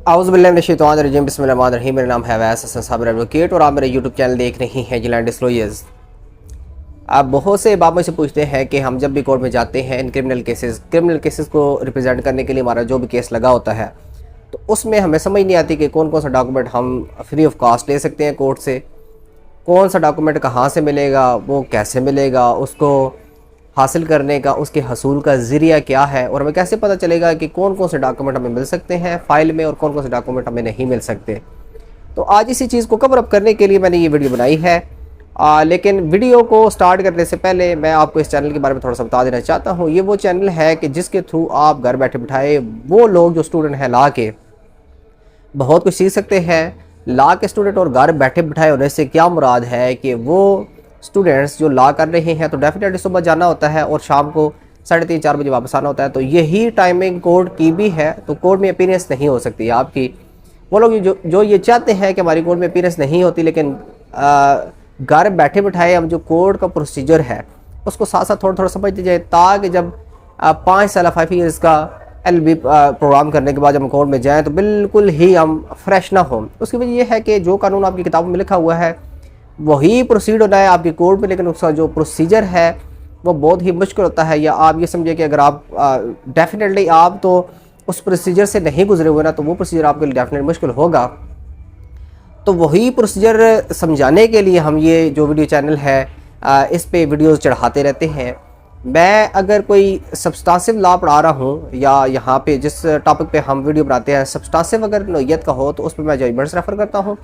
औज़ुबिल्लाहि बिस्मिल्लाहिर्रहमानिर्रहीम। मेरा नाम है अवैस हसन साबिर एडवोकेट और आप मेरे यूट्यूब चैनल देख रही हैं जिलैंड डिस्क्लोजर्स। आप बहुत से बाबा से पूछते हैं कि हम जब भी कोर्ट में जाते हैं इन क्रिमिनल केसेस को रिप्रेजेंट करने के लिए हमारा जो भी केस लगा होता है तो उसमें हमें समझ नहीं आती कि कौन कौन सा डॉक्यूमेंट हम फ्री ऑफ कॉस्ट ले सकते हैं कोर्ट से, कौन सा डॉक्यूमेंट कहाँ से मिलेगा, वो कैसे मिलेगा, उसको हासिल करने का उसके हसूल का ज़रिया क्या है और हमें कैसे पता चलेगा कि कौन कौन से डॉक्यूमेंट हमें मिल सकते हैं फ़ाइल में और कौन कौन से डॉक्यूमेंट हमें नहीं मिल सकते। तो आज इसी चीज़ को कवर अप करने के लिए मैंने ये वीडियो बनाई है। लेकिन वीडियो को स्टार्ट करने से पहले मैं आपको इस चैनल के बारे में थोड़ा सा बता देना चाहता हूँ। ये वो चैनल है कि जिसके थ्रू आप घर बैठे बिठाए वो लोग जो स्टूडेंट हैं ला के बहुत कुछ सीख सकते हैं। ला के स्टूडेंट और घर बैठे बिठाए होने से क्या मुराद है कि वो स्टूडेंट्स जो ला कर रहे हैं तो डेफिनेटली सुबह जाना होता है और शाम को 3:30-4 बजे वापस आना होता है। तो यही टाइमिंग कोर्ट की भी है, तो कोर्ट में अपीयरेंस नहीं हो सकती है आपकी। वो लोग जो ये चाहते हैं कि हमारी कोर्ट में अपीयरेंस नहीं होती, लेकिन घर बैठे बिठाए हम जो कोर्ट का प्रोसीजर है उसको साथ साथ थोड़ा थोड़ा समझते जाए, ताकि जब 5 साल 5 ईयर्स का LLB प्रोग्राम करने के बाद जब हम कोर्ट में जाएँ तो बिल्कुल ही हम फ्रेश ना हों। उसकी वजह यह है कि जो कानून आपकी किताबों में लिखा हुआ है वही प्रोसीड होना है आपकी कोर्ट में, लेकिन उसका जो प्रोसीजर है वो बहुत ही मुश्किल होता है। या आप ये समझिए कि अगर आप डेफिनेटली आप तो उस प्रोसीजर से नहीं गुजरे हुए ना, तो वो प्रोसीजर आपके लिए डेफिनेटली मुश्किल होगा। तो वही प्रोसीजर समझाने के लिए हम ये जो वीडियो चैनल है इस पे वीडियोस चढ़ाते रहते हैं। मैं अगर कोई सब्सटेंसिव लॉ पढ़ा रहा हूँ या यहाँ पे जिस टॉपिक पे हम वीडियो बनाते हैं सब्सटेंसिव अगर नोयत का हो तो उस पर मैं जजमेंट्स रेफ़र करता हूँ।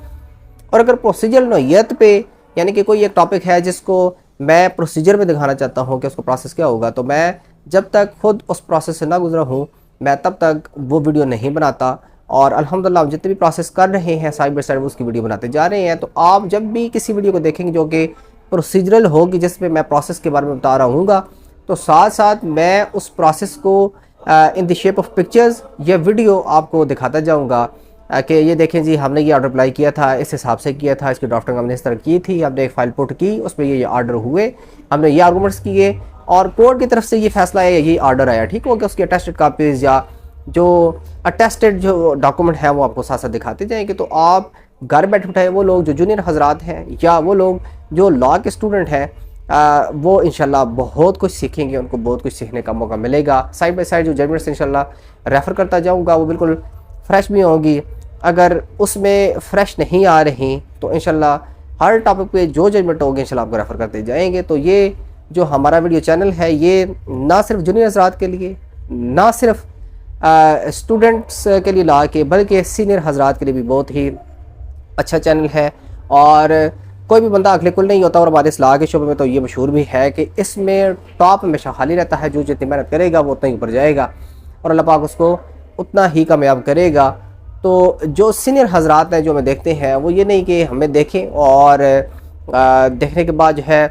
और अगर प्रोसीजर नोयत पे यानी कि कोई एक टॉपिक है जिसको मैं प्रोसीजर में दिखाना चाहता हूँ कि उसका प्रोसेस क्या होगा, तो मैं जब तक खुद उस प्रोसेस से ना गुजरा हूँ मैं तब तक वो वीडियो नहीं बनाता। और अल्हम्दुलिल्लाह हम जितने भी प्रोसेस कर रहे हैं साइड बाय साइड उसकी वीडियो बनाते जा रहे हैं। तो आप जब भी किसी वीडियो को देखेंगे जो कि प्रोसीजरल होगी, जिसमें मैं प्रोसेस के बारे में बता रहा हूँगा, तो साथ साथ मैं उस प्रोसेस को in the shape of pictures या वीडियो आपको दिखाता जाऊँगा कि ये देखें जी हमने ये ऑर्डर अप्लाई किया था, इस हिसाब से किया था, इसकी ड्राफ्टिंग हमने इस तरह की थी, हमने एक फ़ाइल पुट की, उसमें ये ऑर्डर हुए, हमने ये आर्गूमेंट्स किए और कोर्ट की तरफ से ये फैसला आया, ये ऑर्डर आया। ठीक हो गया। उसकी अटेस्टेड कापीज़ या जो अटेस्टेड जो डॉक्यूमेंट है वो आपको साथ साथ दिखाते जाएंगे। तो आप घर बैठे उठाए वो लोग जो जूनियर हजरात हैं या वो लोग जो लॉ के स्टूडेंट हैं वो इंशाल्लाह बहुत कुछ सीखेंगे, उनको बहुत कुछ सीखने का मौका मिलेगा। साइड बाय साइड जो जजमेंट्स इंशाल्लाह रेफ़र करता जाऊँगा वो बिल्कुल फ्रेश भी होंगी। अगर उसमें फ़्रेश नहीं आ रही तो इंशाल्लाह हर टॉपिक पे जो जजमेंट होगी इंशाल्लाह आपको रेफ़र करते जाएंगे। तो ये जो हमारा वीडियो चैनल है ये ना सिर्फ जूनियर हज़रात के लिए, ना सिर्फ स्टूडेंट्स के लिए ला के, बल्कि सीनियर हज़रात के लिए भी बहुत ही अच्छा चैनल है। और कोई भी बंदा अगले कुल नहीं होता और हमारे इस ला के शोबे में तो ये मशहूर भी है कि इसमें टॉप हमेशा खाली रहता है। जो जितनी मेहनत करेगा वो उतना ही ऊपर जाएगा और अल्लाह पाक उसको उतना ही कामयाब करेगा। तो जो सीनियर हजरात हैं जो हमें देखते हैं वो ये नहीं कि हमें देखें और देखने के बाद जो है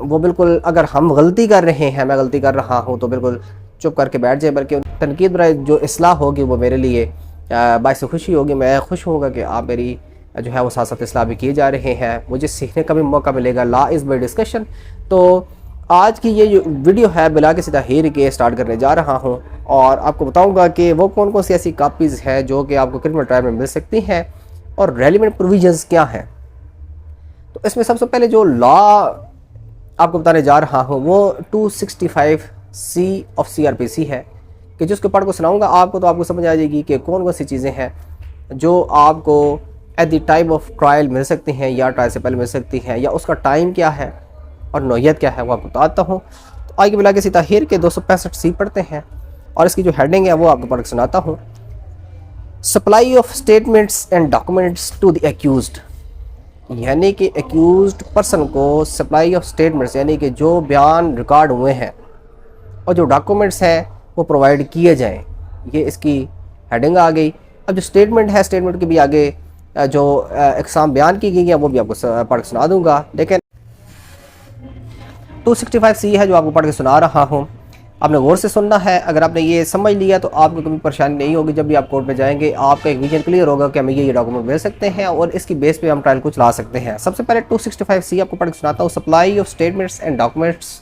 वो बिल्कुल अगर हम गलती कर रहे हैं, मैं गलती कर रहा हूँ तो बिल्कुल चुप करके बैठ जाए, बल्कि तनकीद पर जो इस्लाह होगी वो मेरे लिए बाइस खुशी होगी। मैं खुश होऊंगा कि आप मेरी जो है वो साथ साथ इस्लाह भी किए जा रहे हैं, मुझे सीखने का भी मौका मिलेगा। Law is by discussion. तो आज की ये जो वीडियो है बिला के सीधा हीर के स्टार्ट करने जा रहा हूँ और आपको बताऊंगा कि वो कौन कौन सी ऐसी कापीज़ हैं जो कि आपको क्रिमिनल ट्रायल में मिल सकती हैं और रेलिवेंट प्रोविजंस क्या हैं। तो इसमें सबसे पहले जो लॉ आपको बताने जा रहा हूँ वो 265C ऑफ CRPC है कि जिसके पार्ट को सुनाऊंगा आपको तो आपको समझ आ जाएगी कि कौन कौन सी चीज़ें हैं जो आपको at the time of trial मिल सकती हैं या ट्रायल से पहले मिल सकती हैं, या उसका टाइम क्या है और नौयत क्या है वो आपको बताता हूँ। तो आगे बिला के सीधा हीर के 265C पढ़ते हैं और इसकी जो हेडिंग है वो आपको पढ़ के सुनाता हूँ। Supply of statements and documents to the accused, यानी कि एक्यूज्ड पर्सन को सप्लाई ऑफ स्टेटमेंट्स यानी कि जो बयान रिकॉर्ड हुए हैं और जो डॉक्यूमेंट्स हैं वो प्रोवाइड किए जाएँ। ये इसकी हेडिंग आ गई। अब जो स्टेटमेंट है, स्टेटमेंट के भी आगे जो इकसाम बयान की गई है वो भी आपको पढ़ के सुना दूँगा। लेकिन 265C है जो आपको पढ़ के सुना रहा हूँ, आपने गौर से सुनना है। अगर आपने ये समझ लिया तो आपको कभी परेशानी नहीं होगी। जब भी आप कोर्ट में जाएंगे आपका एक विजन क्लियर होगा कि हमें ये डॉक्यूमेंट मिल सकते हैं और इसकी बेस पे हम ट्रायल को चला सकते हैं। सबसे पहले 265C आपको पढ़ के सुनाता हूँ। Supply of statements and documents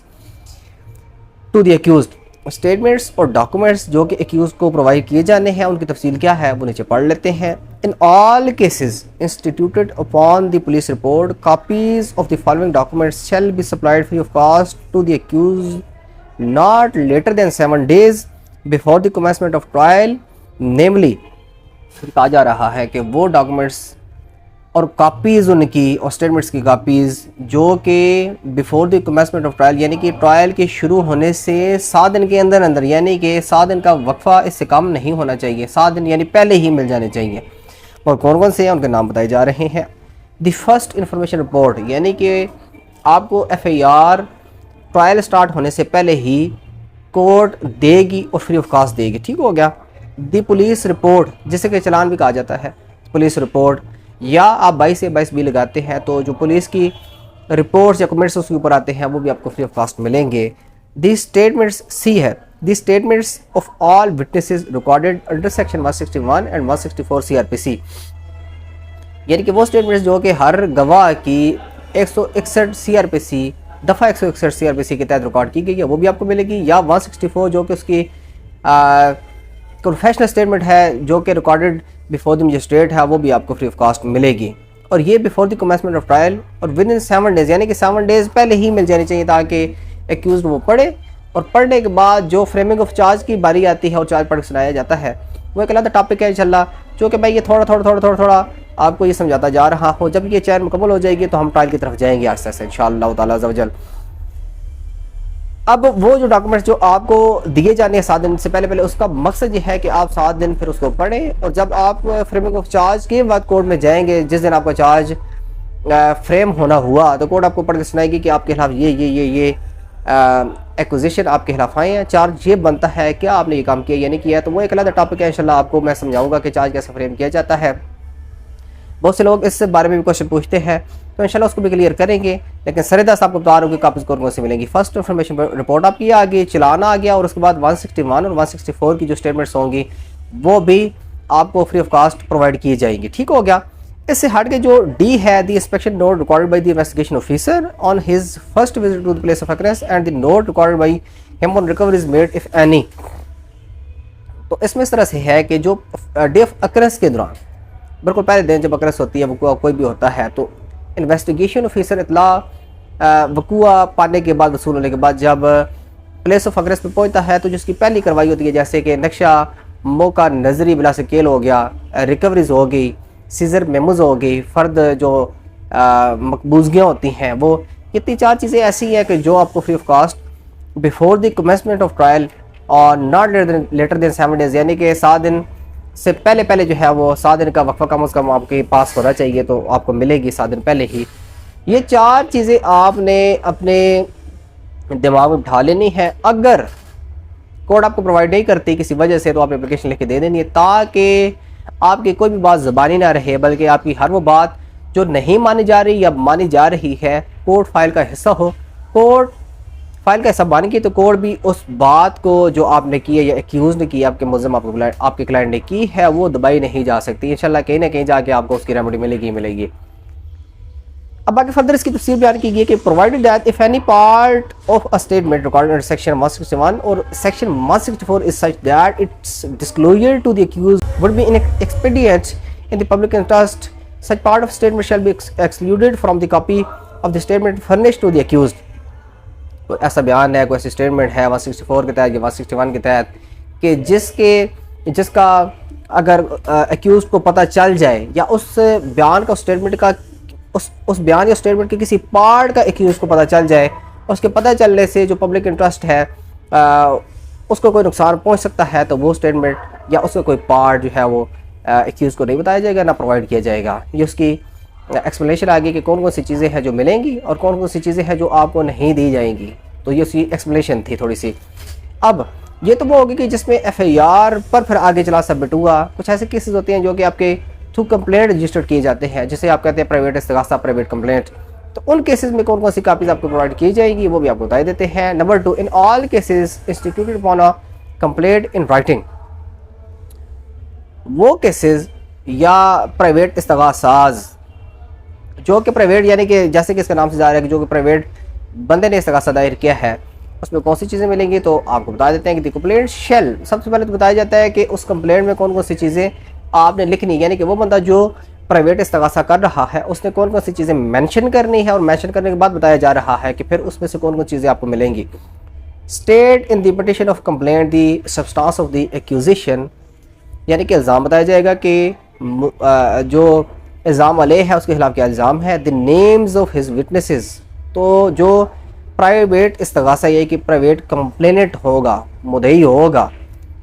to the accused, statements और डॉक्यूमेंट्स जो कि एक्यूज को प्रोवाइड किए जाने हैं उनकी तफसील क्या है वो नीचे पढ़ लेते हैं। In all cases instituted upon the police report copies of the following documents shall be supplied free of cost to the accused not later than 7 days before the commencement of trial. Namely कहा जा रहा है कि वो documents और copies उनकी और statements की कापीज़ जो कि before the commencement of trial यानी कि ट्रायल के शुरू होने से 7 दिन के अंदर अंदर, यानी कि 7 दिन का वक्फा इससे कम नहीं होना चाहिए, 7 दिन यानी पहले ही मिल जाने चाहिए। और कौन कौन से हैं उनके नाम बताए जा रहे हैं। द फर्स्ट इंफॉर्मेशन रिपोर्ट यानी कि आपको FIR ट्रायल स्टार्ट होने से पहले ही कोर्ट देगी और फ्री ऑफ कॉस्ट देगी, ठीक हो गया। द पुलिस रिपोर्ट जिसे कि चालान भी कहा जाता है, पुलिस रिपोर्ट, या आप 22 से 22 भी लगाते हैं तो जो पुलिस की रिपोर्ट्स या कमेंट्स उसके ऊपर आते हैं वो भी आपको फ्री ऑफ कॉस्ट मिलेंगे। दी स्टेटमेंट्स सी है, the statements of all witnesses recorded under section 161 and 164 CRPC, यानी कि वो स्टेटमेंट्स जो कि हर गवाह की 161 CRPC दफ़ा 161 CRPC के तहत रिकॉर्ड की गई है वो भी आपको मिलेगी, या 164 जो कि उसकी प्रोफेशनल स्टेटमेंट है जो कि रिकॉर्डेड बिफोर द मजिस्ट्रेट है वो भी आपको फ्री ऑफ कॉस्ट मिलेगी। और ये before the commencement of trial और विद इन 7 days यानी कि 7 days पहले ही मिल जानी चाहिए ताकि एक्यूज वो पढ़े, और पढ़ने के बाद जो फ्रेमिंग ऑफ चार्ज की बारी आती है और चार्ज पढ़ के सुनाया जाता है वो एक अलग टॉपिक है इंशाल्लाह, जो कि भाई ये थोड़ा आपको ये समझाता जा रहा हो। जब ये चैन मुकम्मल हो जाएगी तो हम ट्रायल की तरफ जाएंगे आहिस्ता आहिस्ता इंशाअल्लाह ताला अज़्ज़ा वजल। अब वो जो डॉक्यूमेंट्स जो आपको दिए जाने हैं 7 दिन से पहले उसका मकसद ये है कि आप 7 दिन फिर उसको पढ़ें, और जब आप फ्रेमिंग ऑफ चार्ज के बाद कोर्ट में जाएंगे, जिस दिन आपका चार्ज फ्रेम होना हुआ तो कोर्ट आपको पढ़ के सुनाएगी कि आपके खिलाफ ये एक्विजिशन आपके खिलाफ आए हैं, चार्ज ये बनता है, क्या आपने ये काम किया या नहीं किया। तो वो एक अलग टॉपिक है, इंशाल्लाह आपको मैं समझाऊंगा कि चार्ज कैसे फ्रेम किया जाता है। बहुत से लोग इस बारे में भी क्वेश्चन पूछते हैं तो इंशाल्लाह उसको भी क्लियर करेंगे, लेकिन सरेदस्त आपको बता रहा हूँ कि कापीज़ कौन से मिलेंगी। फर्स्ट इन्फॉर्मेशन रिपोर्ट आपकी आ गई, चलान आ गया, और उसके बाद 161 और 164 की जो स्टेटमेंट्स होंगी वो भी आपको फ्री ऑफ कॉस्ट प्रोवाइड की जाएंगी, ठीक हो गया। इससे हट के जो डी है, the inspection note recorded by the investigation officer on his first visit to the place of occurrence and the note recorded by him on recoveries made if any. तो इसमें इस तरह से है कि जो डे ऑफ अकरेंस के दौरान, बिल्कुल पहले दिन जब अकरेंस होती है, वकूआ कोई भी होता है, तो इन्वेस्टिगेशन ऑफिसर इतला वकूआ पाने के बाद, वसूल होने के बाद जब प्लेस ऑफ अकरेंस पे पहुंचता है तो जिसकी पहली कार्रवाई होती है, जैसे कि नक्शा मौका नजरी बिला स्केल हो गया, रिकवरीज हो गई, सीजर मेमोज हो गई, फ़र्द जो मकबूजगियाँ होती हैं, वो कितनी 4 चीज़ें ऐसी हैं कि जो आपको free of cost before the commencement of trial और नॉट लेटर देन 7 days यानी कि 7 दिन से पहले जो है वो 7 दिन का वक्फा कम से कम आपके पास होना चाहिए, तो आपको मिलेगी 7 दिन पहले ही। ये 4 चीज़ें आपने अपने दिमाग में बिठा लेनी है। अगर कोर्ट आपको प्रोवाइड नहीं करती किसी वजह से तो आप एप्लीकेशन लिख के दे देनी है, ताकि आपकी कोई भी बात ज़बानी ना रहे, बल्कि आपकी हर वो बात जो नहीं मानी जा रही या मानी जा रही है कोर्ट फाइल का हिस्सा हो। कोर्ट फाइल का हिस्सा बन की तो कोर्ट भी उस बात को जो आपने की है या एक्यूज़ ने की, आपके मुल्ज़िम आपके क्लाइंट ने की है, वो दबाई नहीं जा सकती। इंशाल्लाह कहीं ना कहीं जाके आपको उसकी रेमेडी मिलेगी। अब बाकी फर्दर इसकी तफसील बयान की गई कि provided that if any part of a statement recorded under section 161 और section 164 is such that its disclosure to the accused would be inexpedient in the public interest, such part of statement shall be excluded from the copy of the statement furnished to the accused। तो ऐसा बयान है, कोई ऐसी statement है 164 के तहत या 161 के तहत कि जिसका अगर एक्यूज को पता चल जाए या उस बयान का स्टेटमेंट का उस बयान या स्टेटमेंट के किसी पार्ट का एक्यूज को पता चल जाए, उसके पता चलने से जो पब्लिक इंटरेस्ट है उसको कोई नुकसान पहुंच सकता है, तो वो स्टेटमेंट या उसका कोई पार्ट जो है वो एक्यूज को नहीं बताया जाएगा, ना प्रोवाइड किया जाएगा। ये उसकी एक्सप्लेनेशन आ गई कि कौन कौन सी चीज़ें हैं जो मिलेंगी और कौन कौन सी चीज़ें हैं जो आपको नहीं दी जाएंगी। तो ये उसकी एक्सप्लेनेशन थी थोड़ी सी। अब ये तो वो होगी कि जिसमें FIR पर फिर आगे चला सबमिट हुआ। कुछ ऐसे केसेस होते हैं जो कि आपके थ्रू कंप्लेंट रजिस्टर्ड किए जाते हैं, जिसे आप कहते हैं प्राइवेट इस्तिगासा, प्राइवेट कंप्लेंट। तो उन केसेस में कौन कौन सी कापीज़ आपको प्रोवाइड की जाएगी वो भी आपको बता देते हैं। Number 2, in all cases instituted upon a complaint in writing. वो केसेस या प्राइवेट इस्तिगासाज जो कि प्राइवेट यानी कि जैसे कि इसका नाम से जा रहा है कि जो कि प्राइवेट बंदे ने इस्तिगासा दायर किया है, उसमें कौन सी चीज़ें मिलेंगी, तो आपको बता देते हैं कि द कंप्लेंट शेल, सबसे पहले तो बताया जाता है कि उस कंप्लेंट में कौन कौन सी चीज़ें आपने लिखनी, यानी कि वो बंदा जो प्राइवेट इस्तगासा कर रहा है उसने कौन कौन सी चीज़ें मेंशन करनी है, और मेंशन करने के बाद बताया जा रहा है कि फिर उसमें से कौन कौन चीज़ें आपको मिलेंगी। State in the petition of complaint the substance of the accusation, यानी कि इल्ज़ाम बताया जाएगा कि जो इल्ज़ाम वाले है उसके खिलाफ क्या इल्ज़ाम है। The names of his witnesses, तो जो प्राइवेट इस्तगासा ये कि प्राइवेट कंप्लेनेंट होगा, मुद्दई होगा,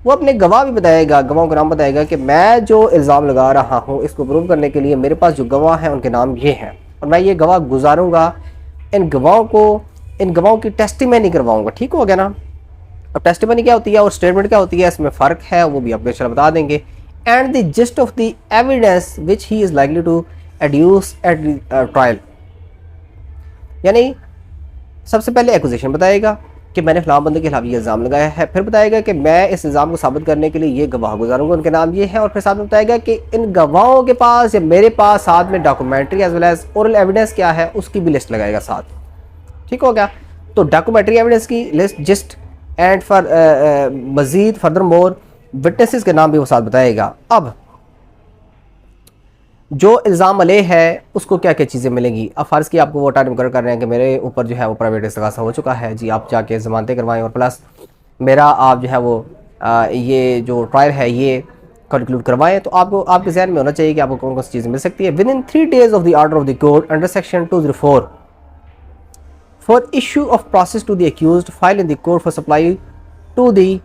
वो अपने गवाह भी बताएगा, गवाहों का नाम बताएगा कि मैं जो इल्ज़ाम लगा रहा हूँ इसको प्रूव करने के लिए मेरे पास जो गवाह हैं उनके नाम ये हैं और मैं ये गवाह गुजारूँगा, इन गवाहों की टेस्टिमनी करवाऊँगा। ठीक हो गया ना। अब टेस्टिमनी क्या होती है और स्टेटमेंट क्या होती है, इसमें फ़र्क है, वो भी आपको इंशाल्लाह बता देंगे। And the gist of the evidence which he is likely to adduce at trial, यानी सबसे पहले एक्यूजेशन बताएगा कि मैंने फलां बंदे के खिलाफ ये इल्ज़ाम लगाया है, फिर बताएगा कि मैं इस इल्ज़ाम को साबित करने के लिए ये गवाह गुजारूंगा, उनके नाम ये हैं, और फिर साथ में बताएगा कि इन गवाहों के पास या मेरे पास साथ में documentary as well as oral evidence क्या है उसकी भी लिस्ट लगाएगा साथ। ठीक हो गया। तो डॉक्यूमेंट्री एविडेंस की लिस्ट, जिस्ट एंड फॉर मज़ीद फर्दर मोर विटनेसेस के नाम भी वो साथ बताएगा। अब जो इल्ज़ाम अले है उसको क्या क्या चीज़ें मिलेंगी। अब फ़र्ज़ की आपको वो टाइम मुकर्रर कर रहे हैं कि मेरे ऊपर जो है वो प्राइवेट इस्तगासा हो चुका है जी, आप जाके ज़मानतें करवाएं और प्लस मेरा आप जो है वो ये जो ट्रायल है ये कंक्लूड करवाएं, तो आपको आपके ज़हन में होना चाहिए कि आपको कौन कौन सी चीज़ें मिल सकती है। Within 3 days of the order of the court under section 204 for issue of process to the accused file in the court for supply to the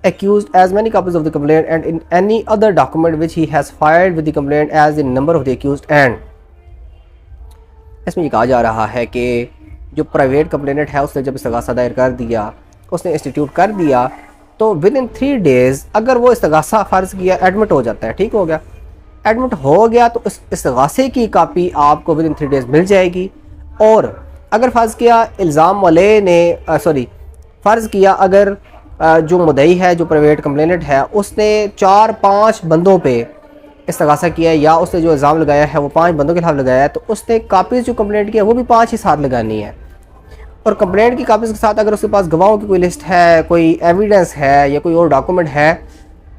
accused as many copies of the complaint and in any other document which he has filed with the complaint as the number of the accused and, इसमें ये कहा जा रहा है कि जो private complainant है उसने जब इस्तगासा दायर कर दिया, उसने इंस्टीट्यूट कर दिया, तो विद इन 3 days अगर वो इस्तगासा फ़र्ज़ किया एडमिट हो जाता है, ठीक हो गया, एडमिट हो गया तो इस इस्तगासे की कापी आपको विद इन 3 days मिल जाएगी। और अगर फ़र्ज़ किया इल्ज़ाम वाले ने फ़र्ज़ किया अगर जो मुद्दई है, जो प्राइवेट कंप्लेनेंट है, उसने 4-5 बंदों पे इस्तगासा किया है या उसने जो इल्ज़ाम लगाया है वो 5 बंदों के खिलाफ लगाया है, तो उसने कापीज़ जो कंप्लेंट किया है वो भी 5 ही साथ लगानी है। और कंप्लेंट की कापीज़ के साथ अगर उसके पास गवाहों की कोई लिस्ट है, कोई एविडेंस है या कोई और डॉक्यूमेंट है,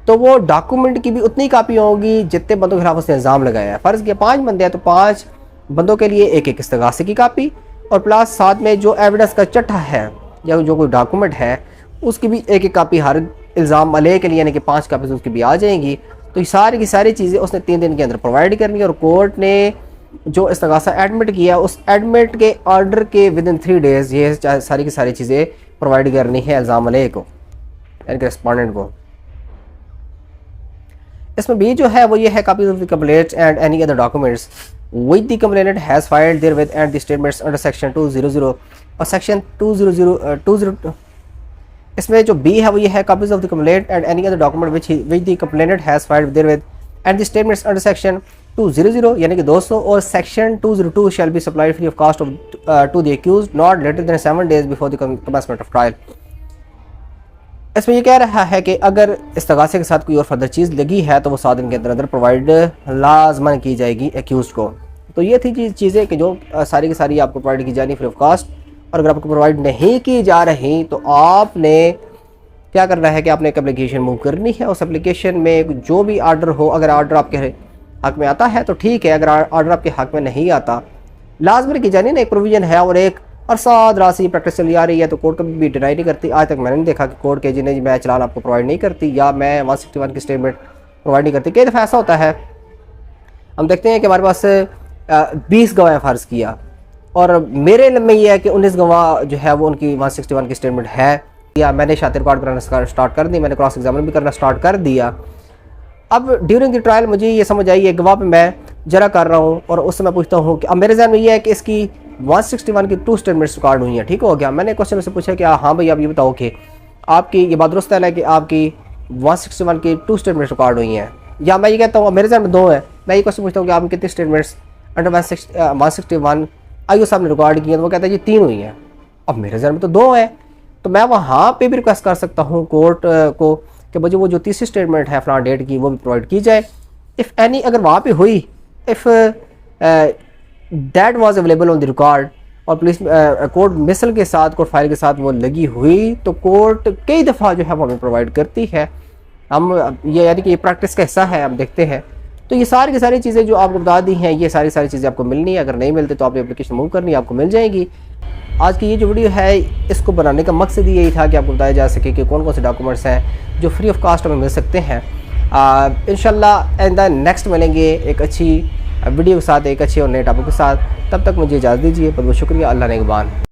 तो वो डॉक्यूमेंट की भी उतनी कापी होगी जितने बंदों के खिलाफ उसने इल्ज़ाम लगाया है। फ़र्ज़ किया 5 बंदे हैं तो 5 बंदों के लिए एक एक इस्तगासे की कापी और प्लस साथ में जो एविडेंस का चट्टा है या जो कोई डॉक्यूमेंट है उसकी भी एक एक कापी हर इल्ज़ाम अले के लिए, यानी कि 5 कापीज़ उसकी भी आ जाएंगी। तो ये सारी की सारी चीज़ें उसने 3 दिन के अंदर प्रोवाइड करनी है और कोर्ट ने जो इस्तगासा एडमिट किया उस एडमिट के ऑर्डर के विद इन 3 days ये सारी की सारी चीज़ें प्रोवाइड करनी है इल्ज़ाम अले को, यानी कि रिस्पोंडेंट को। इसमें भी जो है वो ये है copies of the complaint and any other documents with the complainant has filed therewith and the statements under section 200 और सेक्शन 200 इसमें जो बी है वो ये है copies of the complaint and any other document which the complainant has filed therewith and the statements under section 200 यानी कि 200 और section 202 shall be supplied free of cost to the accused not later than 7 days before the commencement of trial. इसमें ये कह रहा है कि अगर इस्तगासे के साथ कोई और फर्दर चीज़ लगी है तो वो 7 दिन के अंदर अंदर प्रोवाइड लाजमन की जाएगी एक्यूज़ को। तो ये थी चीज़ें कि जो सारी की सारी आपको प्रोवाइड की जानी फ्री ऑफ कॉस्ट, और अगर आपको प्रोवाइड नहीं की जा रही तो आपने क्या करना है कि आपने एक एप्लीकेशन मूव करनी है। उस एप्लीकेशन में जो भी ऑर्डर हो, अगर ऑर्डर आपके हक में आता है तो ठीक है, अगर ऑर्डर आपके हक में नहीं आता लाजमी की जानी ना एक प्रोविज़न है और एक अरसा दराज से प्रैक्टिस चली आ रही है, तो कोर्ट कभी भी डिनाई नहीं करती। आज तक मैंने नहीं देखा कि कोर्ट के जिन्हें मैं चलान आपको प्रोवाइड नहीं करती या मैं 161 की स्टेटमेंट प्रोवाइड नहीं करती। कई दफ़ा ऐसा होता है, हम देखते हैं कि हमारे पास 20 गवाह फ़र्ज़ किया और मेरे इल्म में ये है कि 19 गवाह जो है वो उनकी 161 की स्टेटमेंट है, या मैंने शातिर रिकॉर्ड करना स्टार्ट कर दी, मैंने क्रॉस एग्जामिन भी करना स्टार्ट कर दिया। अब ड्यूरिंग द ट्रायल मुझे ये समझ आई है गवाह पे मैं जरा कर रहा हूँ और उससे मैं पूछता हूँ कि अब मेरे ज़हन में ये है कि इसकी 161 की 2 स्टेटमेंट्स रिकॉर्ड हुई हैं। ठीक हो गया। मैंने क्वेश्चन से पूछा कि हाँ भाई आप ये बताओ कि आपकी ये बात दुरुस्त है कि आपकी 161 की 2 स्टेटमेंट्स रिकॉर्ड हुई हैं, या मैं ये कहता हूँ मेरे ज़हन में 2 है, मैं ये क्वेश्चन पूछता हूँ कि आपकी कितनी स्टेटमेंट्स अंडर 161 आईओ साहब ने रिकॉर्ड की है, तो वो कहता है जी 3 हुई हैं। अब मेरे ज़हन में तो 2 है, तो मैं वहाँ पे भी रिक्वेस्ट कर सकता हूँ कोर्ट को कि मुझे वो जो तीसरी स्टेटमेंट है फलां डेट की वो भी प्रोवाइड की जाए। इफ़ एनी अगर वहाँ पे हुई, if that was available on the record और पुलिस कोर्ट मिसल के साथ, कोर्ट फाइल के साथ वो लगी हुई, तो कोर्ट कई दफ़ा जो है वो हमें प्रोवाइड करती है। हम ये यानी कि ये प्रैक्टिस का हिस्सा है, हम देखते हैं। तो ये सारी की सारी चीज़ें जो आपको बता दी हैं, ये सारी चीज़ें आपको मिलनी है। अगर नहीं मिलते तो आपने एप्लीकेशन मूव करनी है, आपको मिल जाएगी। आज की ये जो वीडियो है, इसको बनाने का मकसद यही था कि आपको बताया जा सके कि कौन कौन से डॉक्यूमेंट्स हैं जो फ्री ऑफ कास्ट हमें मिल सकते हैं। इंशाल्लाह एंड द नेक्स्ट मिलेंगे एक अच्छी वीडियो के साथ, एक अच्छे और नए टॉपिक के साथ। तब तक मुझे इजाज़त दीजिए। बहुत बहुत शुक्रिया। अल्लाह नेगबान।